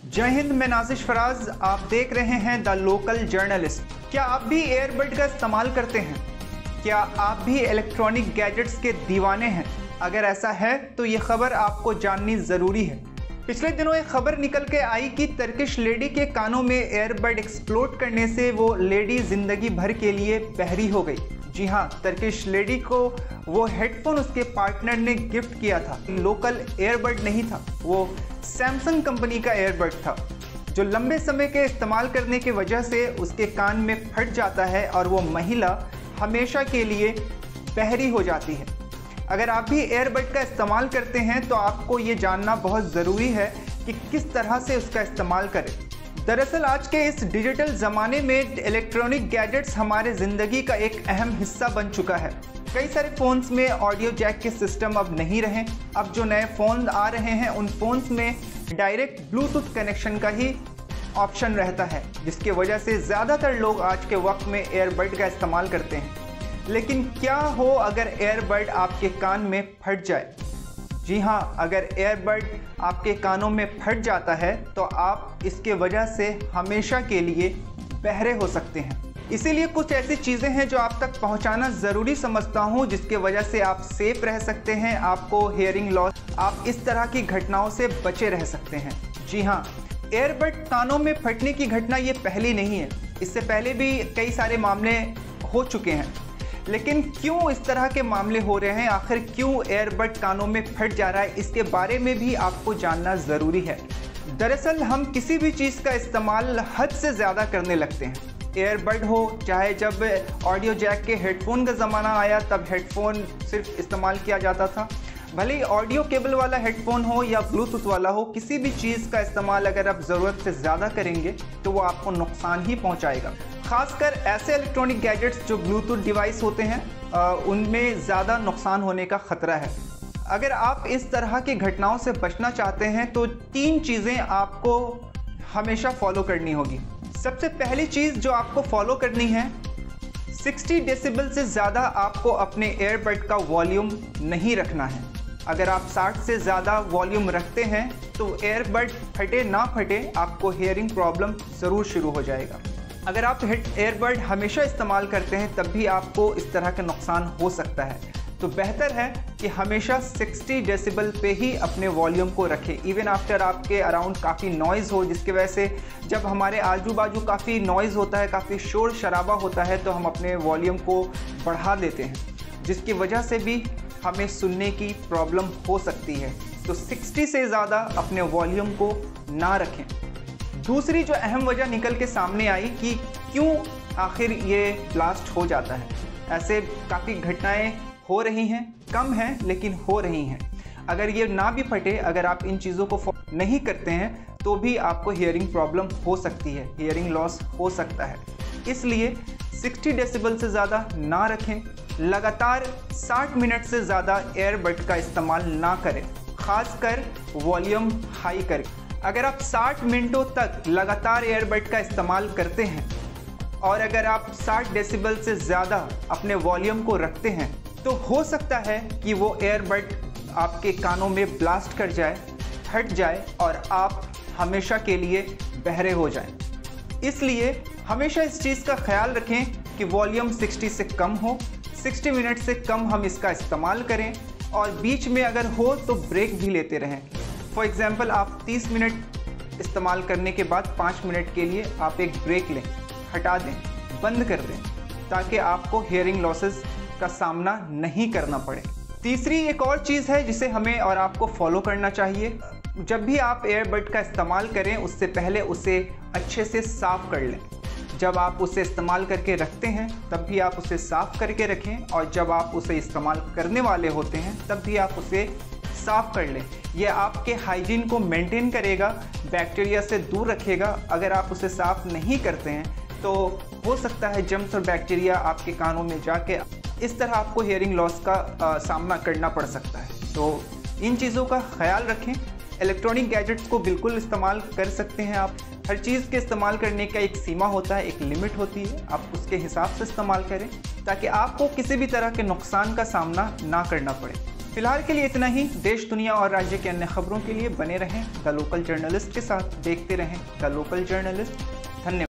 जय हिंद, मैं नाजिश फराज। आप देख रहे हैं द लोकल जर्नलिस्ट। क्या आप भी एयरबड का इस्तेमाल करते हैं? क्या आप भी इलेक्ट्रॉनिक गैजेट्स के दीवाने हैं? अगर ऐसा है तो ये खबर आपको जाननी ज़रूरी है। पिछले दिनों एक खबर निकल के आई कि टर्किश लेडी के कानों में एयरबड एक्सप्लोड करने से वो लेडी ज़िंदगी भर के लिए बहरी हो गई। जी हाँ, टर्किश लेडी को वो हेडफोन उसके पार्टनर ने गिफ्ट किया था। लोकल एयरबड नहीं था, वो सैमसंग कंपनी का एयरबड था, जो लंबे समय के इस्तेमाल करने की वजह से उसके कान में फट जाता है और वो महिला हमेशा के लिए बहरी हो जाती है। अगर आप भी एयरबड का इस्तेमाल करते हैं तो आपको ये जानना बहुत ज़रूरी है कि किस तरह से उसका इस्तेमाल करें। दरअसल आज के इस डिजिटल ज़माने में इलेक्ट्रॉनिक गैजेट्स हमारे ज़िंदगी का एक अहम हिस्सा बन चुका है। कई सारे फ़ोन्स में ऑडियो जैक के सिस्टम अब नहीं रहे। अब जो नए फ़ोन आ रहे हैं उन फ़ोन्स में डायरेक्ट ब्लूटूथ कनेक्शन का ही ऑप्शन रहता है, जिसकी वजह से ज़्यादातर लोग आज के वक्त में एयरबड का इस्तेमाल करते हैं। लेकिन क्या हो अगर एयरबड आपके कान में फट जाए? जी हाँ, अगर एयरबड आपके कानों में फट जाता है तो आप इसके वजह से हमेशा के लिए बहरे हो सकते हैं। इसीलिए कुछ ऐसी चीज़ें हैं जो आप तक पहुंचाना ज़रूरी समझता हूं, जिसके वजह से आप सेफ रह सकते हैं, आपको हियरिंग लॉस, आप इस तरह की घटनाओं से बचे रह सकते हैं। जी हाँ, एयरबड कानों में फटने की घटना ये पहली नहीं है। इससे पहले भी कई सारे मामले हो चुके हैं। लेकिन क्यों इस तरह के मामले हो रहे हैं, आखिर क्यों एयरबड कानों में फट जा रहा है, इसके बारे में भी आपको जानना ज़रूरी है। दरअसल हम किसी भी चीज़ का इस्तेमाल हद से ज़्यादा करने लगते हैं। एयरबड हो, चाहे जब ऑडियो जैक के हेडफोन का ज़माना आया तब हेडफोन सिर्फ इस्तेमाल किया जाता था। भले ही ऑडियो केबल वाला हेडफोन हो या ब्लूटूथ वाला हो, किसी भी चीज़ का इस्तेमाल अगर आप ज़रूरत से ज़्यादा करेंगे तो वो आपको नुकसान ही पहुंचाएगा। खासकर ऐसे इलेक्ट्रॉनिक गैजेट्स जो ब्लूटूथ डिवाइस होते हैं, उनमें ज़्यादा नुकसान होने का ख़तरा है। अगर आप इस तरह की घटनाओं से बचना चाहते हैं तो 3 चीज़ें आपको हमेशा फॉलो करनी होगी। सबसे पहली चीज़ जो आपको फॉलो करनी है, 60 डेसिबल से ज़्यादा आपको अपने एयरबड का वॉल्यूम नहीं रखना है। अगर आप 60 से ज़्यादा वॉल्यूम रखते हैं तो एयरबड फटे ना फटे आपको हियरिंग प्रॉब्लम ज़रूर शुरू हो जाएगा। अगर आप एयरबड हमेशा इस्तेमाल करते हैं तब भी आपको इस तरह का नुकसान हो सकता है, तो बेहतर है कि हमेशा 60 डेसिबल पे ही अपने वॉल्यूम को रखें। इवन आफ्टर आपके अराउंड काफ़ी नॉइज़ हो, जिसकी वजह से जब हमारे आजू बाजू काफ़ी नॉइज़ होता है, काफ़ी शोर शराबा होता है, तो हम अपने वॉल्यूम को बढ़ा देते हैं, जिसकी वजह से भी हमें सुनने की प्रॉब्लम हो सकती है। तो 60 से ज़्यादा अपने वॉल्यूम को ना रखें। दूसरी जो अहम वजह निकल के सामने आई कि क्यों आखिर ये ब्लास्ट हो जाता है। ऐसे काफ़ी घटनाएं हो रही हैं, कम हैं लेकिन हो रही हैं। अगर ये ना भी फटे, अगर आप इन चीज़ों को नहीं करते हैं तो भी आपको हियरिंग प्रॉब्लम हो सकती है, हियरिंग लॉस हो सकता है। इसलिए 60 डेसिबल से ज़्यादा ना रखें। लगातार 60 मिनट से ज़्यादा एयरबड का इस्तेमाल ना करें, ख़ासकर वॉल्यूम हाई करें। अगर आप 60 मिनटों तक लगातार एयरबड का इस्तेमाल करते हैं और अगर आप 60 डेसिबल से ज़्यादा अपने वॉल्यूम को रखते हैं तो हो सकता है कि वो एयरबड आपके कानों में ब्लास्ट कर जाए, फट जाए और आप हमेशा के लिए बहरे हो जाएं। इसलिए हमेशा इस चीज़ का ख्याल रखें कि वॉल्यूम 60 से कम हो, 60 मिनट से कम हम इसका इस्तेमाल करें और बीच में अगर हो तो ब्रेक भी लेते रहें। फॉर एग्ज़ाम्पल, आप 30 मिनट इस्तेमाल करने के बाद 5 मिनट के लिए आप एक ब्रेक लें, हटा दें, बंद कर दें, ताकि आपको हियरिंग लॉसेस का सामना नहीं करना पड़े। तीसरी एक और चीज़ है जिसे हमें और आपको फॉलो करना चाहिए। जब भी आप एयरबड का इस्तेमाल करें उससे पहले उसे अच्छे से साफ़ कर लें। जब आप उसे इस्तेमाल करके रखते हैं तब भी आप उसे साफ़ करके रखें, और जब आप उसे इस्तेमाल करने वाले होते हैं तब भी आप उसे साफ़ कर लें। यह आपके हाइजीन को मेंटेन करेगा, बैक्टीरिया से दूर रखेगा। अगर आप उसे साफ़ नहीं करते हैं तो हो सकता है जर्म्स और बैक्टीरिया आपके कानों में जाके इस तरह आपको हियरिंग लॉस का सामना करना पड़ सकता है। तो इन चीज़ों का ख्याल रखें। इलेक्ट्रॉनिक गैजेट्स को बिल्कुल इस्तेमाल कर सकते हैं आप। हर चीज़ के इस्तेमाल करने का एक सीमा होता है, एक लिमिट होती है। आप उसके हिसाब से इस्तेमाल करें ताकि आपको किसी भी तरह के नुकसान का सामना ना करना पड़े। फिलहाल के लिए इतना ही। देश, दुनिया और राज्य के अन्य खबरों के लिए बने रहें द लोकल जर्नलिस्ट के साथ। देखते रहें द लोकल जर्नलिस्ट। धन्यवाद।